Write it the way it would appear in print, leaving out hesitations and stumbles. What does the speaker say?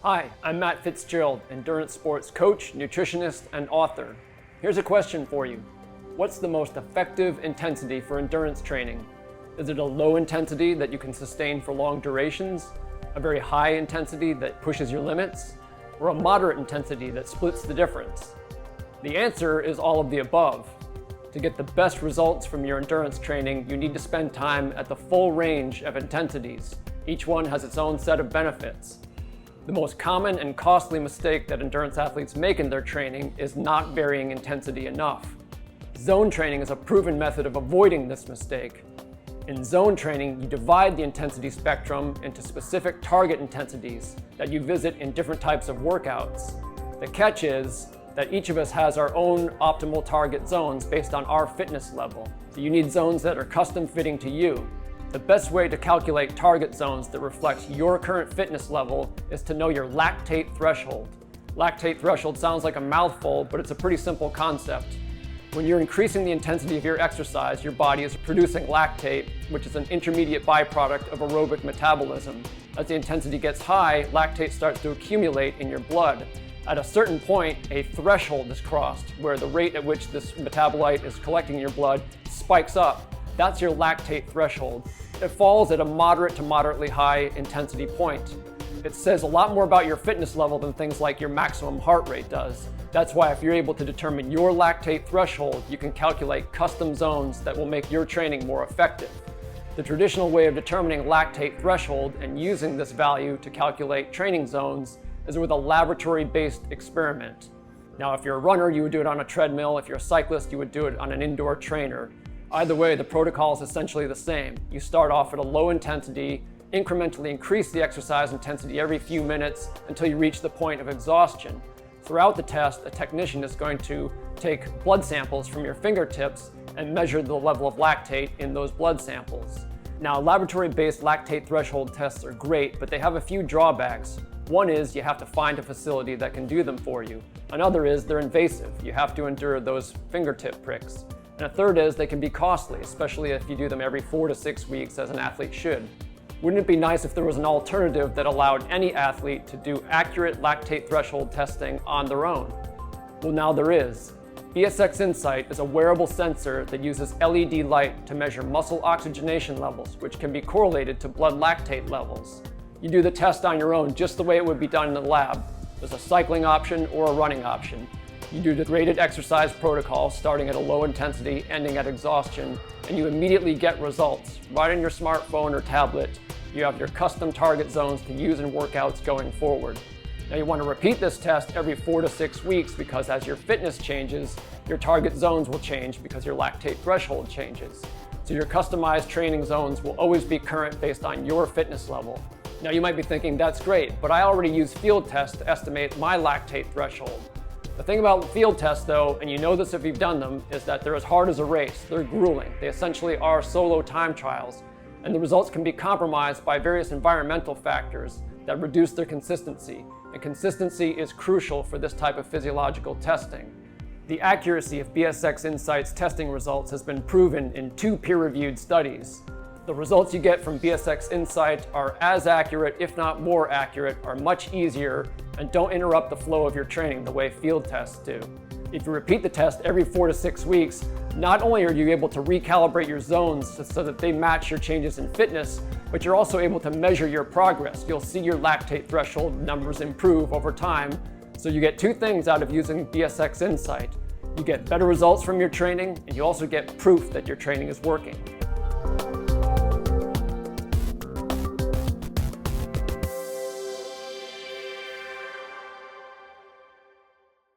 Hi, I'm Matt Fitzgerald, endurance sports coach, nutritionist, and author. Here's a question for you. What's the most effective intensity for endurance training? Is it a low intensity that you can sustain for long durations, a very high intensity that pushes your limits, or a moderate intensity that splits the difference? The answer is all of the above. To get the best results from your endurance training, you need to spend time at the full range of intensities. Each one has its own set of benefits. The most common and costly mistake that endurance athletes make in their training is not varying intensity enough. Zone training is a proven method of avoiding this mistake. In zone training, you divide the intensity spectrum into specific target intensities that you visit in different types of workouts. The catch is that each of us has our own optimal target zones based on our fitness level. So you need zones that are custom fitting to you. The best way to calculate target zones that reflect your current fitness level is to know your lactate threshold. Lactate threshold sounds like a mouthful, but it's a pretty simple concept. When you're increasing the intensity of your exercise, your body is producing lactate, which is an intermediate byproduct of aerobic metabolism. As the intensity gets high, lactate starts to accumulate in your blood. At a certain point, a threshold is crossed, where the rate at which this metabolite is collecting in your blood spikes up. That's your lactate threshold. It falls at a moderate to moderately high intensity point. It says a lot more about your fitness level than things like your maximum heart rate does. That's why if you're able to determine your lactate threshold, you can calculate custom zones that will make your training more effective. The traditional way of determining lactate threshold and using this value to calculate training zones is with a laboratory-based experiment. Now, if you're a runner, you would do it on a treadmill. If you're a cyclist, you would do it on an indoor trainer. Either way, the protocol is essentially the same. You start off at a low intensity, incrementally increase the exercise intensity every few minutes until you reach the point of exhaustion. Throughout the test, a technician is going to take blood samples from your fingertips and measure the level of lactate in those blood samples. Now, laboratory-based lactate threshold tests are great, but they have a few drawbacks. One is you have to find a facility that can do them for you. Another is they're invasive. You have to endure those fingertip pricks. And a third is they can be costly, especially if you do them every 4 to 6 weeks as an athlete should. Wouldn't it be nice if there was an alternative that allowed any athlete to do accurate lactate threshold testing on their own? Well, now there is. BSXinsight is a wearable sensor that uses LED light to measure muscle oxygenation levels, which can be correlated to blood lactate levels. You do the test on your own just the way it would be done in the lab. There's a cycling option or a running option. You do the graded exercise protocol starting at a low intensity, ending at exhaustion, and you immediately get results. Right on your smartphone or tablet, you have your custom target zones to use in workouts going forward. Now you want to repeat this test every 4 to 6 weeks because as your fitness changes, your target zones will change because your lactate threshold changes. So your customized training zones will always be current based on your fitness level. Now you might be thinking, that's great, but I already use field tests to estimate my lactate threshold. The thing about field tests though, and you know this if you've done them, is that they're as hard as a race. They're grueling. They essentially are solo time trials, and the results can be compromised by various environmental factors that reduce their consistency. And consistency is crucial for this type of physiological testing. The accuracy of BSXinsight's testing results has been proven in 2 peer-reviewed studies. The results you get from BSXinsight are as accurate, if not more accurate, are much easier, and don't interrupt the flow of your training the way field tests do. If you repeat the test every 4 to 6 weeks, not only are you able to recalibrate your zones so that they match your changes in fitness, but you're also able to measure your progress. You'll see your lactate threshold numbers improve over time. So you get 2 things out of using BSXinsight. You get better results from your training, and you also get proof that your training is working.